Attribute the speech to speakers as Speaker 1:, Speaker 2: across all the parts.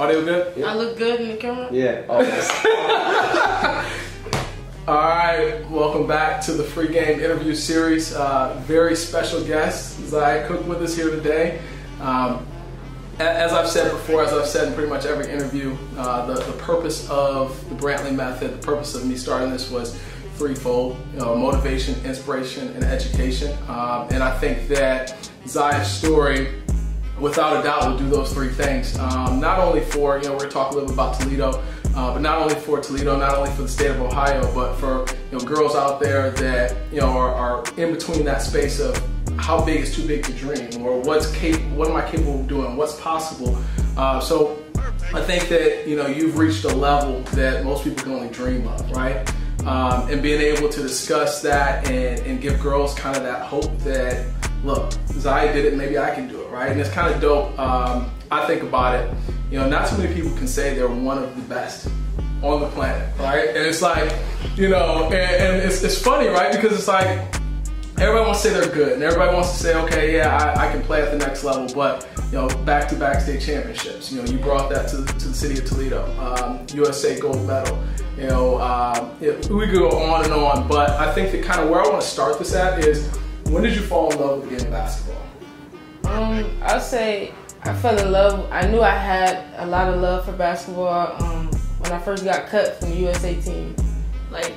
Speaker 1: Audio good?
Speaker 2: Yeah. I look good in the camera?
Speaker 3: Yeah.
Speaker 1: All right, welcome back to the Free Game interview series. Very special guest, Zia Cooke, with us here today. As I've said before, as I've said in pretty much every interview, the purpose of the Brantley Method, the purpose of me starting this was threefold: motivation, inspiration, and education. And I think that Zia's story, without a doubt, will do those three things. Not only for, we're going to talk a little bit about Toledo, but not only for Toledo, not only for the state of Ohio, but for girls out there that are in between that space of how big is too big to dream, or what am I capable of doing, what's possible. So I think that you've reached a level that most people can only dream of, right? And being able to discuss that and give girls kind of that hope that, look, Zia did it, maybe I can do it, right? And it's kind of dope. I think about it, not too many people can say they're one of the best on the planet, right? And it's like, and it's funny, right? Because it's like, everybody wants to say they're good, and everybody wants to say, okay, yeah, I can play at the next level, but back-to-back state championships. You brought that to the city of Toledo, USA gold medal. We could go on and on, but I think that kind of where I want to start this at is, when did you fall in love with the game of basketball?
Speaker 2: I'd say I fell in love. I knew I had a lot of love for basketball when I first got cut from the USA team. Like,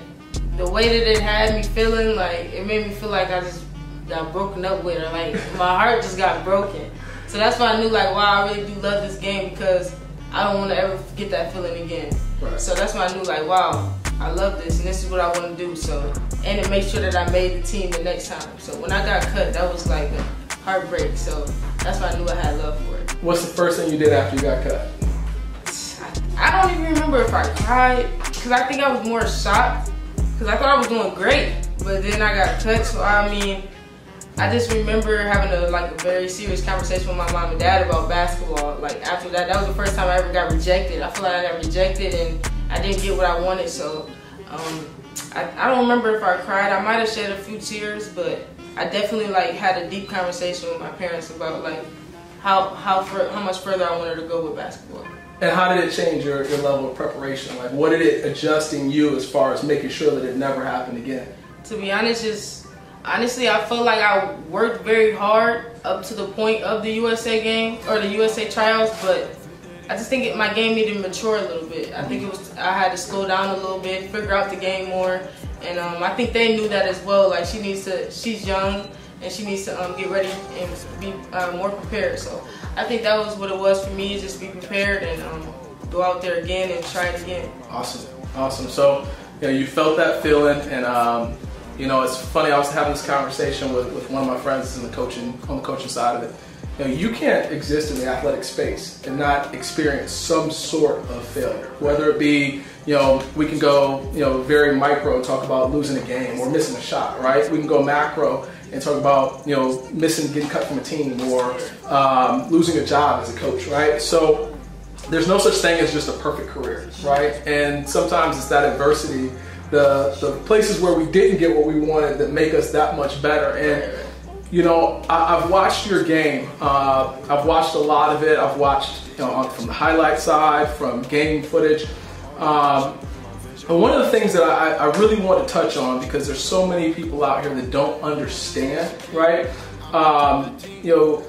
Speaker 2: the way that it had me feeling, like, it made me feel like I just got broken up with her. Like, my heart just got broken. So that's why I knew, like, wow, I really do love this game, because I don't want to ever get that feeling again. Right. So that's why I knew, like, wow, I love this, and this is what I want to do. So, and it made sure that I made the team the next time. So when I got cut, that was like a heartbreak. So that's why I knew I had love for it.
Speaker 1: What's the first thing you did after you got cut?
Speaker 2: I don't even remember if I cried, because I think I was more shocked, because I thought I was doing great, but then I got cut. So I mean, I just remember having a very serious conversation with my mom and dad about basketball. Like, after that, that was the first time I ever got rejected. I feel like I got rejected and I didn't get what I wanted. So I don't remember if I cried. I might have shed a few tears, but I definitely had a deep conversation with my parents about how much further I wanted to go with basketball.
Speaker 1: And how did it change your level of preparation? Like, what did it adjust in you as far as making sure that it never happened again?
Speaker 2: To be honest, honestly, I feel like I worked very hard up to the point of the USA game or the USA trials, but I just think my game needed to mature a little bit. I think I had to slow down a little bit, figure out the game more, and I think they knew that as well. Like, she's young, and she needs to get ready and be more prepared. So I think that was what it was for me, just be prepared and go out there again and try it again.
Speaker 1: Awesome. So you felt that feeling, and it's funny. I was having this conversation with one of my friends on the coaching side of it. You can't exist in the athletic space and not experience some sort of failure. Whether it be, we can go, very micro and talk about losing a game or missing a shot, right? We can go macro and talk about, getting cut from a team, or losing a job as a coach, right? So there's no such thing as just a perfect career, right? And sometimes it's that adversity, the places where we didn't get what we wanted, that make us that much better. And I've watched your game. I've watched a lot of it. I've watched from the highlight side, from game footage. And one of the things that I really want to touch on, because there's so many people out here that don't understand, right?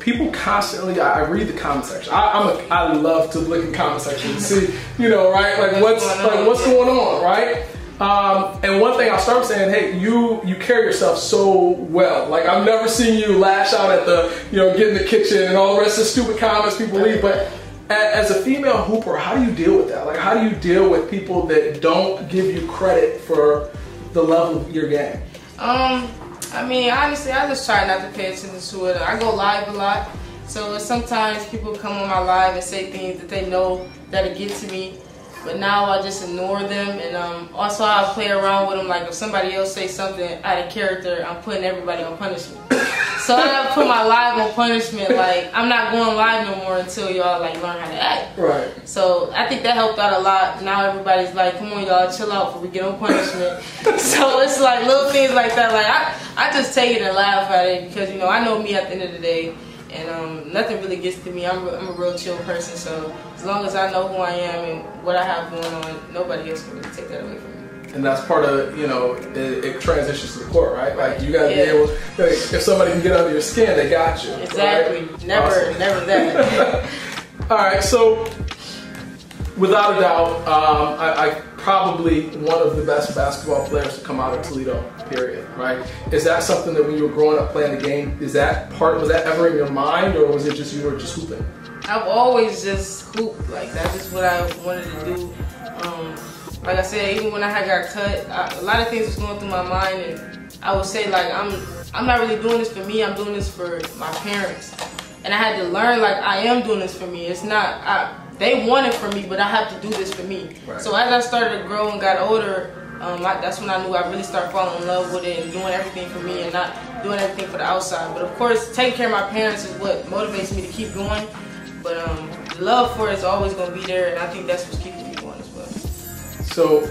Speaker 1: People constantly, I read the comment section. I love to look at the comment section and see, right? Like, what's going on, right? And one thing I'll start saying, hey, you carry yourself so well. Like, I've never seen you lash out at the, get in the kitchen and all the rest of the stupid comments people leave. But as a female hooper, how do you deal with that? Like, how do you deal with people that don't give you credit for the level of your game?
Speaker 2: I mean, honestly, I just try not to pay attention to it. I go live a lot, so sometimes people come on my live and say things that they know that'll get to me. But now I just ignore them, and also I play around with them. Like, if somebody else says something out of character, I'm putting everybody on punishment. So I put my live on punishment. Like, I'm not going live no more until y'all learn how to act.
Speaker 1: Right.
Speaker 2: So I think that helped out a lot. Now everybody's like, come on, y'all, chill out before we get on punishment. So it's like little things like that. Like, I just take it and laugh at it, because I know me at the end of the day. and nothing really gets to me. I'm a real chill person, so as long as I know who I am and what I have going on, nobody else can really take that away from me.
Speaker 1: And that's part of, you know, it transitions to the court, right? Like, you gotta be able, like, if somebody can get under your skin, they got you.
Speaker 2: Exactly.
Speaker 1: Right?
Speaker 2: Never that.
Speaker 1: All right, so without a doubt, I probably one of the best basketball players to come out of Toledo, period, right? Is that something that when you were growing up playing the game, was that ever in your mind, or was it just you were just hooping?
Speaker 2: I've always just hooped. Like, that's just what I wanted to do. Like I said, even when I had got cut, a lot of things was going through my mind, and I would say, like, I'm not really doing this for me, I'm doing this for my parents. And I had to learn, like, I am doing this for me. It's not, they want it for me, but I have to do this for me. Right. So as I started to grow and got older, that's when I knew I really started falling in love with it and doing everything for me and not doing everything for the outside. But of course, taking care of my parents is what motivates me to keep going. But the love for it is always going to be there, and I think that's what's keeping me going as well.
Speaker 1: So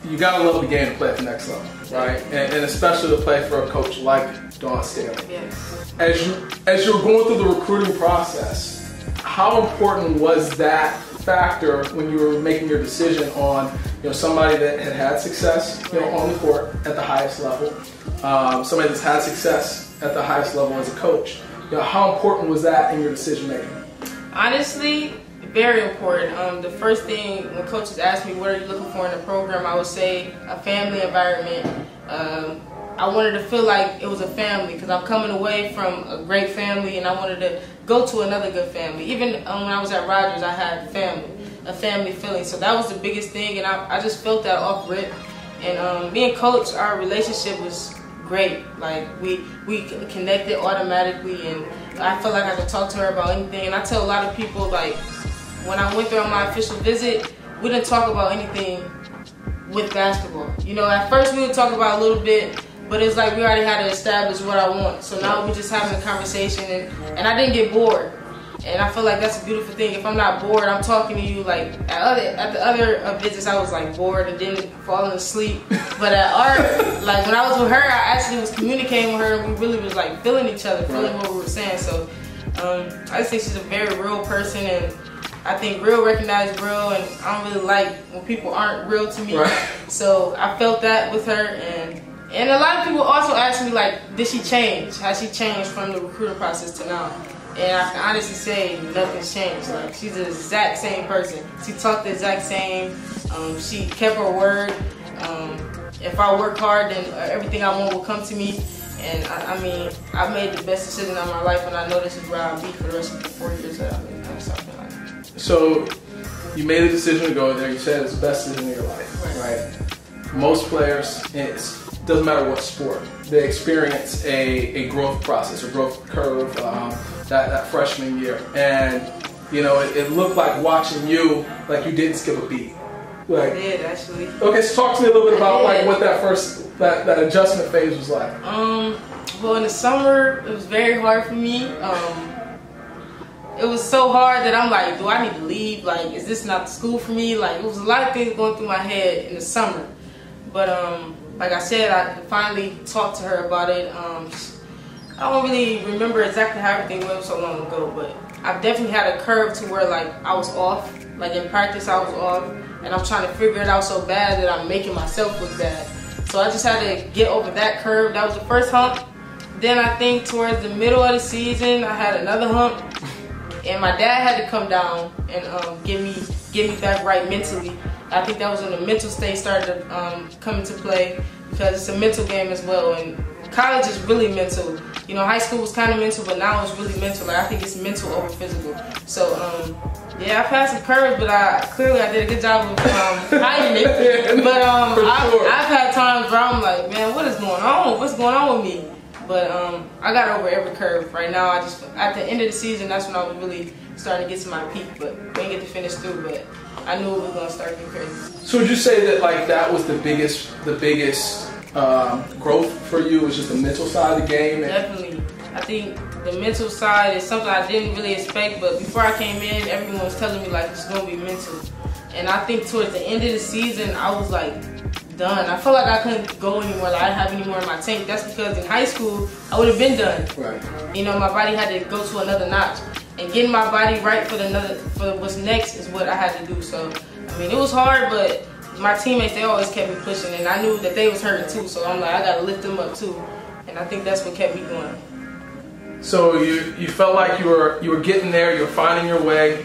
Speaker 1: you gotta love the game to play at the next level, right? And especially to play for a coach like Dawn Staley.
Speaker 2: Yes.
Speaker 1: As you were going through the recruiting process, how important was that factor when you were making your decision on, you know, somebody that had success, you know, on the court at the highest level, somebody that's had success at the highest level as a coach? You know, how important was that in your decision making?
Speaker 2: Honestly, very important. The first thing when coaches ask me what are you looking for in a program, I would say a family environment. I wanted to feel like it was a family because I'm coming away from a great family and I wanted to go to another good family. Even when I was at Rogers, I had a family feeling. So that was the biggest thing, and I just felt that off rip. And me and Coach, our relationship was great. Like, we connected automatically, and I felt like I could talk to her about anything. And I tell a lot of people, like, when I went there on my official visit, we didn't talk about anything with basketball. You know, at first we would talk about a little bit, but it's like we already had to establish what I want. So now we're just having a conversation, and I didn't get bored. And I feel like that's a beautiful thing. If I'm not bored, I'm talking to you. Like, at the other visits, I was like bored and didn't fall asleep. But at art, like when I was with her, I actually was communicating with her, and we really was like feeling each other, feeling what we were saying. So I just think she's a very real person, and I think real recognize real, and I don't really like when people aren't real to me. Right. So I felt that with her, and a lot of people also ask me, like, did she change? Has she changed from the recruiting process to now? And I can honestly say nothing's changed. Like, she's the exact same person. She talked the exact same. She kept her word. If I work hard, then everything I want will come to me. And I mean, I've made the best decision of my life, and I know this is where I'll be for the rest of the 4 years that I've been something like that.
Speaker 1: So you made a decision to go there. You said it's the best decision of your life, right? Most players, it doesn't matter what sport, they experience a growth process, a growth curve that freshman year. And, you know, it looked like watching you, like you didn't skip a beat. Like,
Speaker 2: I did, actually.
Speaker 1: Okay, so talk to me a little bit about like what that adjustment phase was like.
Speaker 2: Well, in the summer, it was very hard for me. It was so hard that I'm like, do I need to leave? Like, is this not the school for me? Like, it was a lot of things going through my head in the summer. But like I said, I finally talked to her about it. I don't really remember exactly how everything went so long ago, but I've definitely had a curve to where, like, I was off. Like, in practice, I was off, and I'm trying to figure it out so bad that I'm making myself look bad. So I just had to get over that curve. That was the first hump. Then I think towards the middle of the season, I had another hump, and my dad had to come down and get me back right mentally. I think that was when the mental state started to come into play, because it's a mental game as well, and college is really mental. You know, high school was kind of mental, but now it's really mental. Like, I think it's mental over physical. So, yeah, I've had some courage, but clearly I did a good job of hiding it. But I've had times where I'm like, man, what is going on? What's going on with me? But I got over every curve. Right now, at the end of the season, that's when I was really starting to get to my peak. But we didn't get to finish through, but I knew it was going to start getting crazy.
Speaker 1: So would you say that, like, that was the biggest growth for you, was just the mental side of the game?
Speaker 2: Definitely. I think the mental side is something I didn't really expect, but before I came in, everyone was telling me like it's gonna be mental. And I think towards the end of the season, I was like done. I felt like I couldn't go anymore, like I didn't have any more in my tank. That's because in high school, I would have been done.
Speaker 1: Right.
Speaker 2: You know, my body had to go to another notch. And getting my body right for what's next is what I had to do. So, I mean, it was hard, but my teammates, they always kept me pushing, and I knew that they was hurting too. So I'm like, I gotta lift them up too. And I think that's what kept me going.
Speaker 1: So you felt like you were getting there, you were finding your way.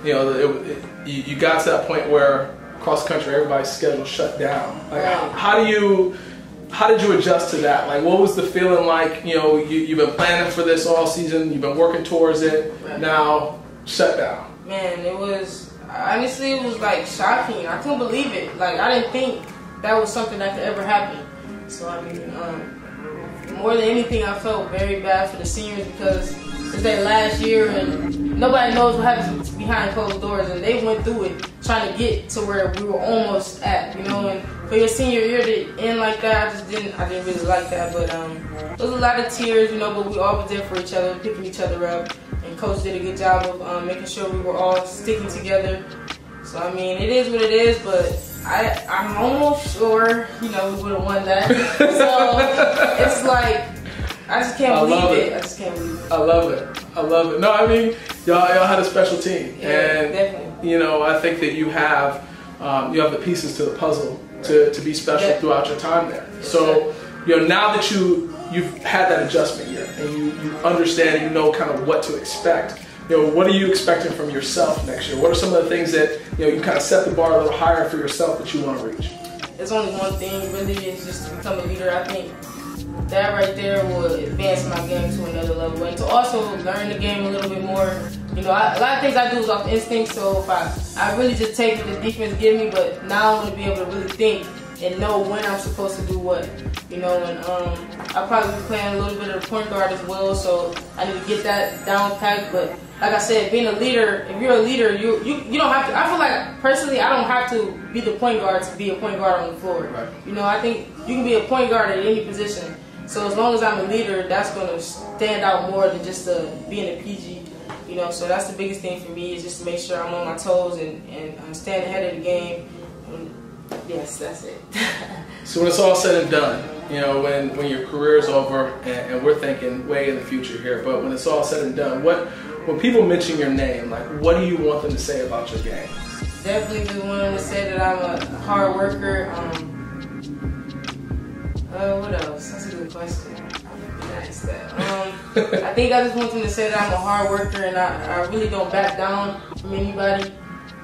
Speaker 1: You know, you got to that point where cross country everybody's schedule shut down. Like,
Speaker 2: right.
Speaker 1: how did you adjust to that? Like, what was the feeling like? You know, you've been planning for this all season, you've been working towards it. Right. Now, shut down.
Speaker 2: Man, it was like shocking. I couldn't believe it. Like, I didn't think that was something that could ever happen. So I mean, more than anything, I felt very bad for the seniors because it's their last year and nobody knows what happens behind closed doors, and they went through it trying to get to where we were almost at, you know. And for your senior year to end like that, I didn't really like that. But there was a lot of tears, you know. But we all was there for each other, picking each other up, and coach did a good job of making sure we were all sticking together. So I mean, it is what it is, but I'm almost sure, you know, we would have won that. So it's like, I just can't believe it. I just can't believe it.
Speaker 1: I love it. No, I mean, y'all had a special team,
Speaker 2: yeah,
Speaker 1: and
Speaker 2: definitely.
Speaker 1: You know, I think that you have the pieces to the puzzle to be special throughout your time there. So, you know, now that you've had that adjustment year and you understand and you know kind of what to expect. You know, what are you expecting from yourself next year? What are some of the things that, you know, you kind of set the bar a little higher for yourself that you want to reach?
Speaker 2: There's only one thing, really, is just to become a leader. I think that right there will advance my game to another level, and to also learn the game a little bit more. You know, a lot of things I do is off instinct, so if I really just take what the defense give me, but now I'm going to be able to really think and know when I'm supposed to do what. You know, and I'll probably be playing a little bit of the point guard as well, so I need to get that down packed. But like I said, being a leader, if you're a leader, you don't have to. I feel like personally, I don't have to be the point guard to be a point guard on the floor.
Speaker 1: Right.
Speaker 2: You know, I think you can be a point guard at any position. So as long as I'm a leader, that's going to stand out more than just being a PG. You know, so that's the biggest thing for me, is just to make sure I'm on my toes and stand ahead of the game. And yes, that's it.
Speaker 1: So when it's all said and done, you know, when your career is over, and we're thinking way in the future here, but when it's all said and done, when people mention your name, like, what do you want them to say about your game?
Speaker 2: Definitely just want them to say that I'm a hard worker. What else? That's a good question. I asked that. I think I just want them to say that I'm a hard worker and I really don't back down from anybody.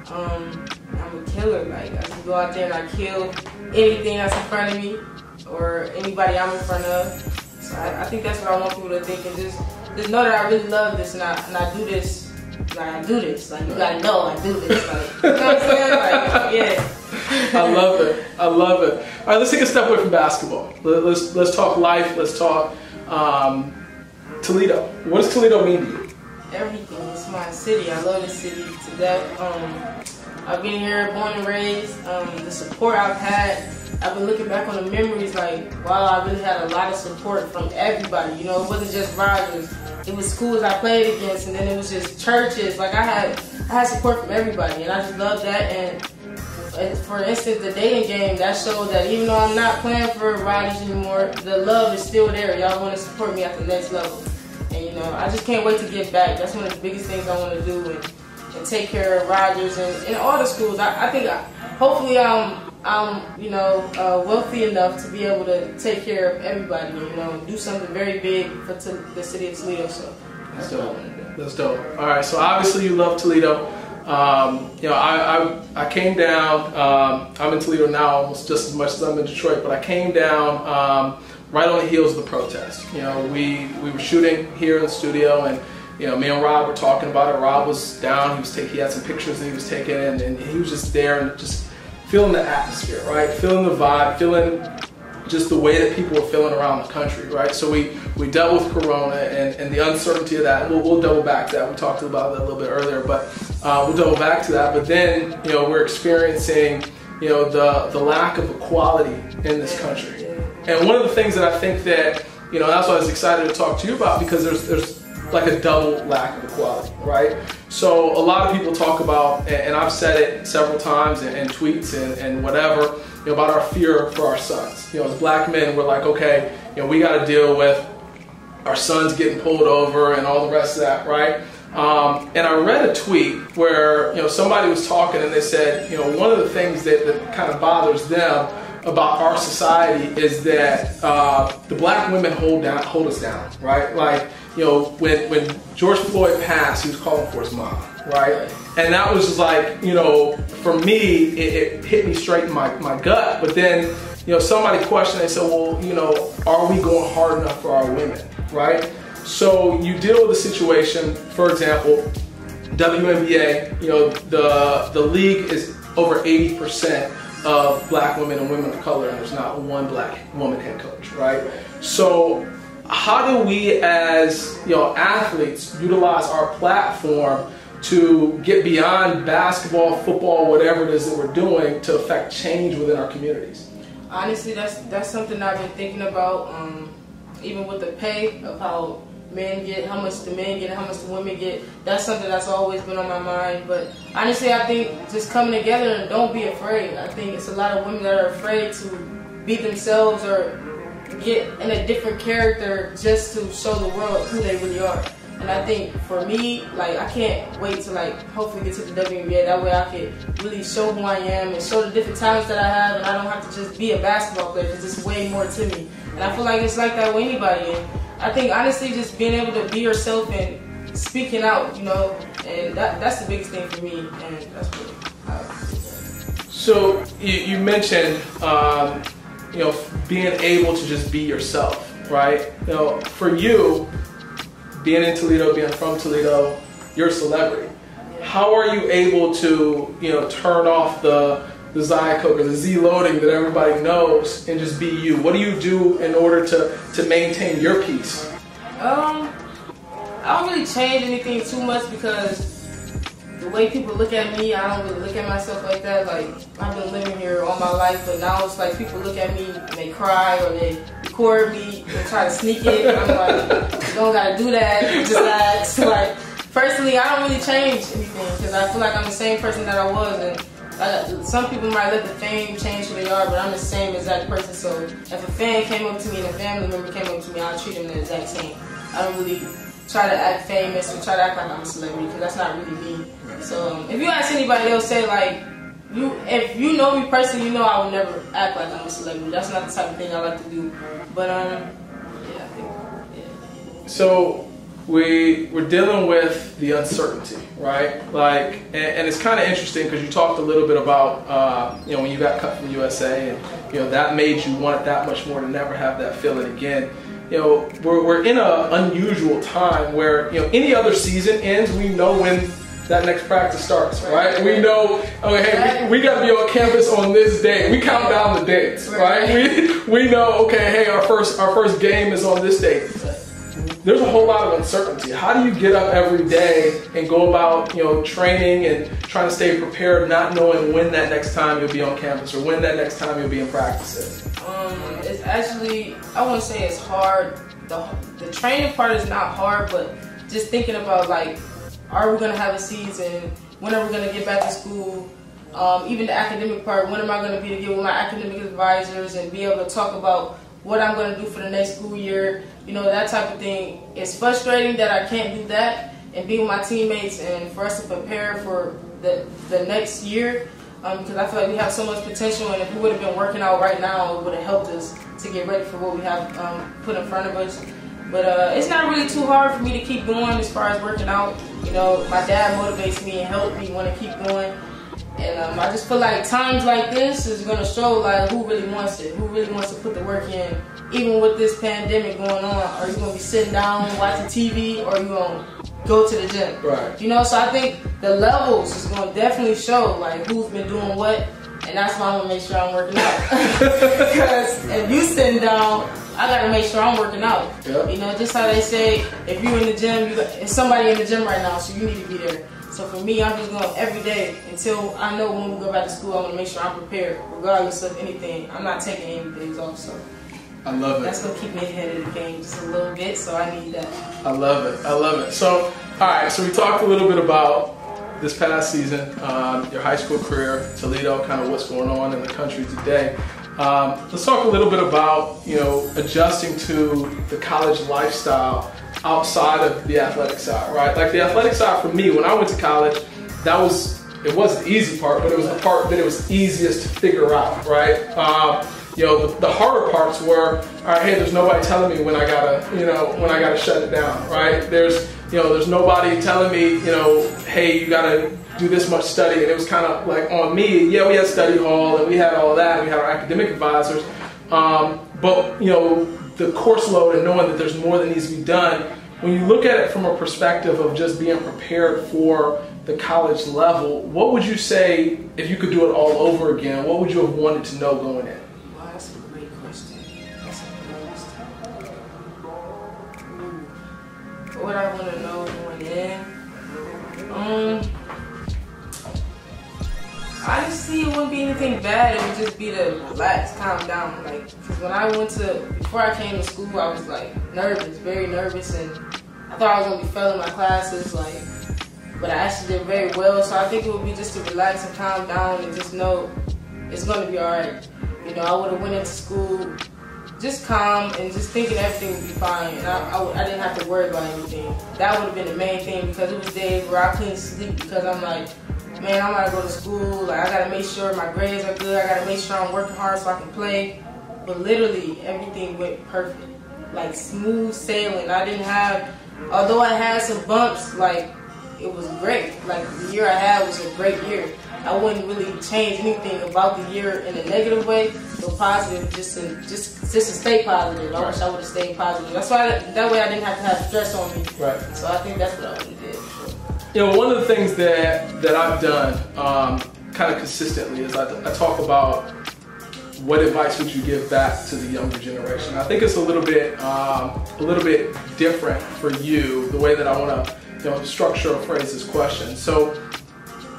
Speaker 2: I'm a killer. Like, I can go out there and I kill anything that's in front of me or anybody I'm in front of. So I think that's what I want people to think, and just know that I really love this and I do this. Like, I do this. Like, you gotta know I do this. Like, you know what I'm saying? Like, yeah.
Speaker 1: I love it. All right, let's take a step away from basketball. Let's talk life. Let's talk Toledo. What does Toledo mean to you?
Speaker 2: Everything. It's my city. I love this city to death. I've been here, born and raised. The support I've had, I've been looking back on the memories like, wow, I really had a lot of support from everybody. You know, it wasn't just Rogers. It was schools I played against, and then it was just churches. Like, I had support from everybody, and I just love that. And for instance, the dating game, that showed that even though I'm not playing for Rogers anymore, the love is still there. Y'all want to support me at the next level. And, you know, I just can't wait to get back. That's one of the biggest things I want to do, and take care of Rogers and all the schools. I think hopefully I'm you know, wealthy enough to be able to take care of everybody, you know, do something very big for the city of Toledo. So that's what I want to do.
Speaker 1: That's dope. All right, so obviously you love Toledo. You know, I came down. I'm in Toledo now almost just as much as I'm in Detroit, but I came down right on the heels of the protest. You know, we were shooting here in the studio, and you know, me and Rob were talking about it. Rob was down. He had some pictures that he was taking, and he was just there and just feeling the atmosphere, right? Feeling the vibe, feeling just the way that people were feeling around the country, right? So we dealt with Corona and the uncertainty of that. We'll double back to that. We talked about that a little bit earlier, but we'll double back to that. But then, you know, we're experiencing, you know, the lack of equality in this country. And one of the things that I think that you know, that's what I was excited to talk to you about, because there's like a double lack of equality, right? So a lot of people talk about, and I've said it several times in tweets and whatever, you know, about our fear for our sons. You know, as black men, we're like, okay, you know, we got to deal with our sons getting pulled over and all the rest of that, right? And I read a tweet where, you know, somebody was talking and they said, you know, one of the things that kind of bothers them about our society is that the black women hold us down, right? Like, you know, when George Floyd passed, he was calling for his mom, right? And that was just like, you know, for me, it hit me straight in my gut. But then, you know, somebody questioned, they said, well, you know, are we going hard enough for our women, right? So you deal with a situation, for example, WNBA, you know, the league is over 80% of black women and women of color, and there's not one black woman head coach, right? So how do we as, you know, athletes utilize our platform to get beyond basketball, football, whatever it is that we're doing to affect change within our communities?
Speaker 2: Honestly, that's something I've been thinking about, even with the pay of how men get, how much the men get, and how much the women get. That's something that's always been on my mind. But honestly, I think just coming together and don't be afraid. I think it's a lot of women that are afraid to be themselves or get in a different character just to show the world who they really are. And I think for me, like, I can't wait to, like, hopefully get to the WNBA. That way I can really show who I am and show the different talents that I have, and I don't have to just be a basketball player, because it's way more to me. And I feel like it's like that with anybody. And I think honestly just being able to be yourself and speaking out, you know, and that's the biggest thing for me, and that's really how I feel.
Speaker 1: So you mentioned, you know, being able to just be yourself, right? You know, for you, being in Toledo, being from Toledo, you're a celebrity. How are you able to, you know, turn off the Zia Cooke or the Z loading that everybody knows and just be you? What do you do in order to maintain your peace?
Speaker 2: I don't really change anything too much, because the way people look at me, I don't really look at myself like that. Like, I've been living here all my life, but now it's like people look at me and they cry or they record me and try to sneak it. And I'm like, you don't gotta do that, just ask. Like, personally, I don't really change anything, because I feel like I'm the same person that I was. And some people might let the fame change who they are, but I'm the same exact person. So if a fan came up to me and a family member came up to me, I'll treat them the exact same. I don't really try to act famous or try to act like I'm a celebrity, because that's not really me. So if you ask anybody, they'll say, like, if you know me personally, you know I would never act like I'm a celebrity. That's not the type of thing I like to do. But yeah, I think, yeah.
Speaker 1: So we're dealing with the uncertainty, right? Like, and it's kind of interesting, because you talked a little bit about, you know, when you got cut from USA, and, you know, that made you want it that much more to never have that feeling again. You know, we're in an unusual time where, you know, any other season ends, we know when that next practice starts, right? We know, okay, hey, we got to be on campus on this day. We count down the dates, right? We know, okay, hey, our first game is on this date. There's a whole lot of uncertainty. How do you get up every day and go about, you know, training and trying to stay prepared, not knowing when that next time you'll be on campus or when that next time you'll be in practices?
Speaker 2: It's actually, I wouldn't say it's hard. The training part is not hard, but just thinking about, like, are we going to have a season? When are we going to get back to school? Even the academic part, when am I going to be to get with my academic advisors and be able to talk about what I'm going to do for the next school year? You know, that type of thing. It's frustrating that I can't do that and be with my teammates and for us to prepare for the next year, because I feel like we have so much potential, and if we would have been working out right now, it would have helped us to get ready for what we have put in front of us. But it's not really too hard for me to keep going as far as working out. You know, my dad motivates me and helps me want to keep going. And I just feel like times like this is going to show, like, who really wants it, who really wants to put the work in. Even with this pandemic going on, are you going to be sitting down watching TV, or are you going to go to the gym?
Speaker 1: Right.
Speaker 2: You know, so I think the levels is going to definitely show, like, who's been doing what. And that's why I'm going to make sure I'm working out. Because if you sitting down, I got to make sure I'm working out. Yep. You know, just how they say, if you in the gym, it's somebody in the gym right now, so you need to be there. So for me, I'm just going every day until I know when we go back to school, I want to make sure I'm prepared, regardless of anything. I'm not taking any days off, so.
Speaker 1: I love it.
Speaker 2: That's gonna keep me ahead of the game just a little bit. So I need that.
Speaker 1: I love it. I love it. So, all right. So we talked a little bit about this past season, your high school career, Toledo, kind of what's going on in the country today. Let's talk a little bit about, adjusting to the college lifestyle outside of the athletic side, right? Like the athletic side for me, when I went to college, it wasn't the easy part, but it was the part that it was easiest to figure out, right? The harder parts were, all right, hey, there's nobody telling me when I gotta shut it down, right? There's nobody telling me, hey, you gotta do this much study, and it was kind of like on me. Yeah, we had study hall and we had all that. We had our academic advisors, but the course load and knowing that there's more that needs to be done. When you look at it from a perspective of just being prepared for the college level, what would you say if you could do it all over again? What would you have wanted to know going in?
Speaker 2: Wow, that's a great question. What I want to know going in? Honestly, it wouldn't be anything bad. It would just be to relax, calm down. Like, cause before I came to school, I was like nervous, very nervous, and I thought I was gonna be failing my classes, but I actually did very well. So I think it would be just to relax and calm down and just know it's gonna be all right. I would have went into school just calm and just thinking everything would be fine, and I didn't have to worry about anything. That would have been the main thing, because it was days where I couldn't sleep because I'm like, man, I'm gonna go to school. Like, I gotta make sure my grades are good. I gotta make sure I'm working hard so I can play. But literally, everything went perfect, like smooth sailing. Although I had some bumps, like it was great. Like the year I had was a great year. I wouldn't really change anything about the year in a negative way, but positive, just to stay positive. I wish I would have stayed positive. That's why that way I didn't have to have stress on me.
Speaker 1: Right.
Speaker 2: So I think that's what I would have did.
Speaker 1: One of the things that I've done kind of consistently is I talk about what advice would you give back to the younger generation. I think it's a little bit different for you, the way that I want to structure or phrase this question. So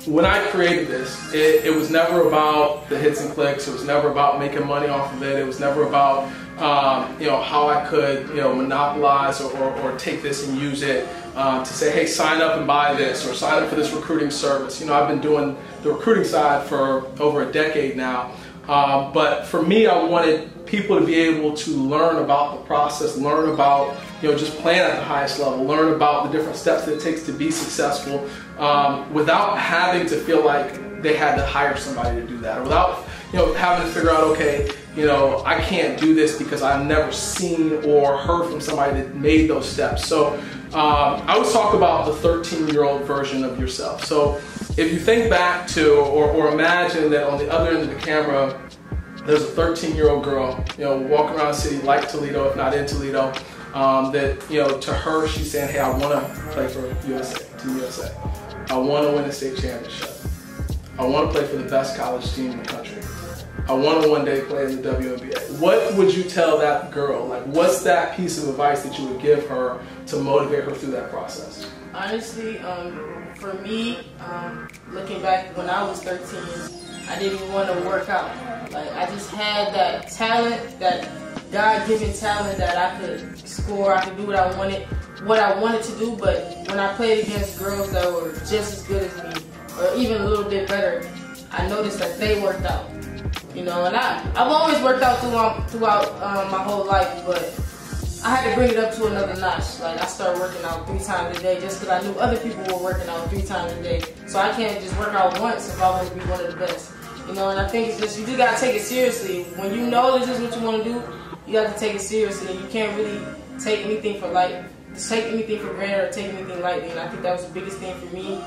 Speaker 1: when I created this, it was never about the hits and clicks. It was never about making money off of it. It was never about how I could monopolize or take this and use it to say, hey, sign up and buy this, or sign up for this recruiting service. I've been doing the recruiting side for over a decade now. But for me, I wanted people to be able to learn about the process, learn about just playing at the highest level, learn about the different steps that it takes to be successful, without having to feel like they had to hire somebody to do that, or without having to figure out, okay, I can't do this because I've never seen or heard from somebody that made those steps. So I always talk about the 13-year-old version of yourself. So if you think back to or imagine that on the other end of the camera, there's a 13-year-old girl, walking around the city like Toledo, if not in Toledo, that, to her, she's saying, hey, I want to play for USA. I want to win a state championship. I want to play for the best college team in the country. I want to one day play in the WNBA. What would you tell that girl? Like, what's that piece of advice that you would give her to motivate her through that process?
Speaker 2: Honestly, for me, looking back when I was 13, I didn't even want to work out. Like, I just had that talent, that God-given talent that I could score, I could do what I wanted to do, but when I played against girls that were just as good as me, or even a little bit better, I noticed that they worked out. And I've always worked out throughout my whole life, but I had to bring it up to another notch. Like, I started working out 3 times a day just because I knew other people were working out 3 times a day. So I can't just work out once if I want to be one of the best. And I think it's just, you just gotta take it seriously. When you know this is what you want to do, you have to take it seriously. You can't really take anything for granted or take anything lightly. And I think that was the biggest thing for me.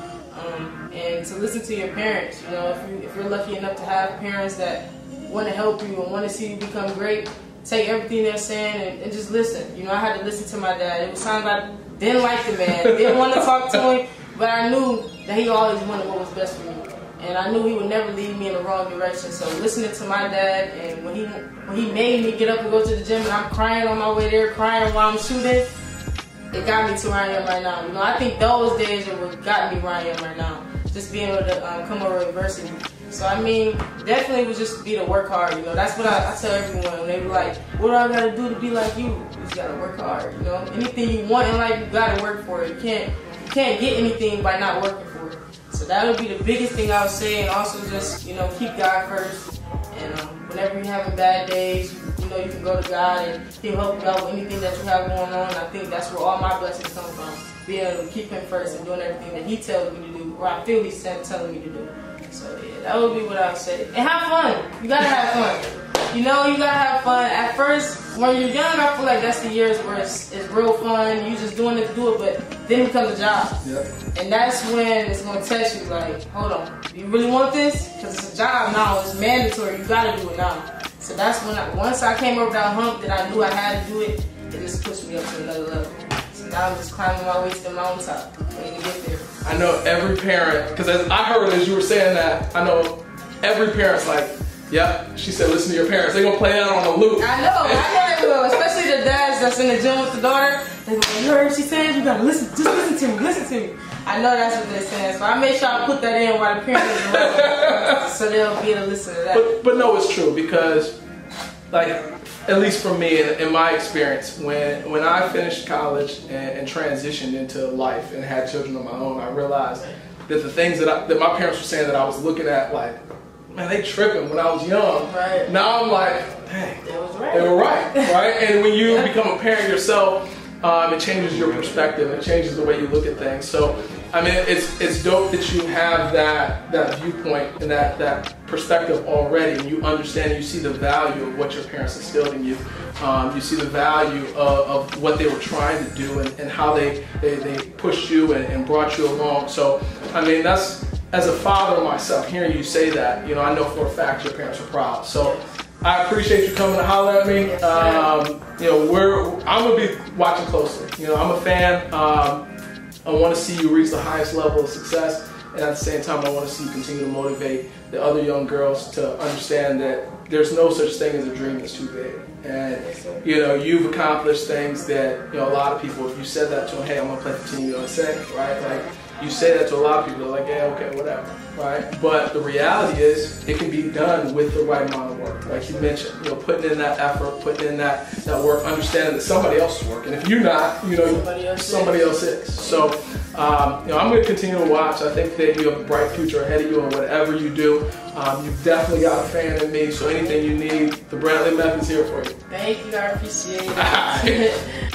Speaker 2: And to listen to your parents. If you're lucky enough to have parents that want to help you and want to see you become great, take everything they're saying and just listen. I had to listen to my dad. It was times I didn't like the man, didn't want to talk to him, but I knew that he always wanted what was best for me. And I knew he would never lead me in the wrong direction. So listening to my dad, and when he made me get up and go to the gym, and I'm crying on my way there, crying while I'm shooting, it got me to where I am right now. I think those days are what got me where I am right now. just being able to come over adversity. So I mean, definitely would just be to work hard. You know, that's what I tell everyone when they be like, "What do I gotta do to be like you?" You just gotta work hard. You know, anything you want in life, you gotta work for it. You can't get anything by not working for it. So that would be the biggest thing I would say, and also just, you know, keep God first. And whenever you're having bad days, you know, you can go to God and He'll help you out with anything that you have going on. I think that's where all my blessings come from. Being able to keep Him first and doing everything that He tells me to do, or I feel He's telling me to do. So yeah, that would be what I would say. And have fun. You gotta have fun. You know, you gotta have fun. At first, when you're young, I feel like that's the years where it's real fun. You just doing it to do it, but then it becomes a job.
Speaker 1: Yep.
Speaker 2: And that's when it's gonna test you. Like, hold on, do you really want this? Because it's a job now. It's mandatory. You gotta do it now. So that's when once I came over that hump that I knew I had to do it, it just pushed me up to another level. So now I'm just climbing my way to the mountaintop, waiting to get there.
Speaker 1: I know every parent, because I heard as you were saying that, I know every parent's like, yep, she said listen to your parents. They're going to play that on a loop.
Speaker 2: I know they will, especially the dads that's in the gym with the daughter. They go, you heard what she said? You got to listen, just listen to me. I know that's what they're saying, so I make sure I put that in while the parents is around, so they'll be able to listen to that.
Speaker 1: But no, it's true, because like, at least for me, in my experience, when I finished college and transitioned into life and had children of my own, I realized that the things that my parents were saying that I was looking at, like, man, they tripping when I was young.
Speaker 2: Right.
Speaker 1: Now I'm like, dang,
Speaker 2: they was right.
Speaker 1: They were right, right? And when you become a parent yourself, it changes your perspective. It changes the way you look at things. So, I mean, it's dope that you have that viewpoint and that perspective already, and you understand, you see the value of what your parents instilled in you. You see the value of what they were trying to do and how they pushed you and brought you along. So, I mean, that's, as a father myself, hearing you say that, you know, I know for a fact your parents are proud. So I appreciate you coming to holler at me. You know, I'm gonna be watching closely. You know, I'm a fan. I want to see you reach the highest level of success, and at the same time, I want to see you continue to motivate the other young girls to understand that there's no such thing as a dream that's too big. And you know, you've accomplished things that, you know, a lot of people, if you said that to them, hey, I'm gonna play for Team USA, right? Like, you say that to a lot of people, they're like, yeah, okay, whatever, right? But the reality is, it can be done with the right amount of work. Like you mentioned, you know, putting in that effort, putting in that work, understanding that somebody else is working. If you're not, you know, somebody else is. So, you know, I'm going to continue to watch. I think that you have a bright future ahead of you in whatever you do. You've definitely got a fan in me, so anything you need, the Brantley Method's here for you.
Speaker 2: Thank you, I appreciate it.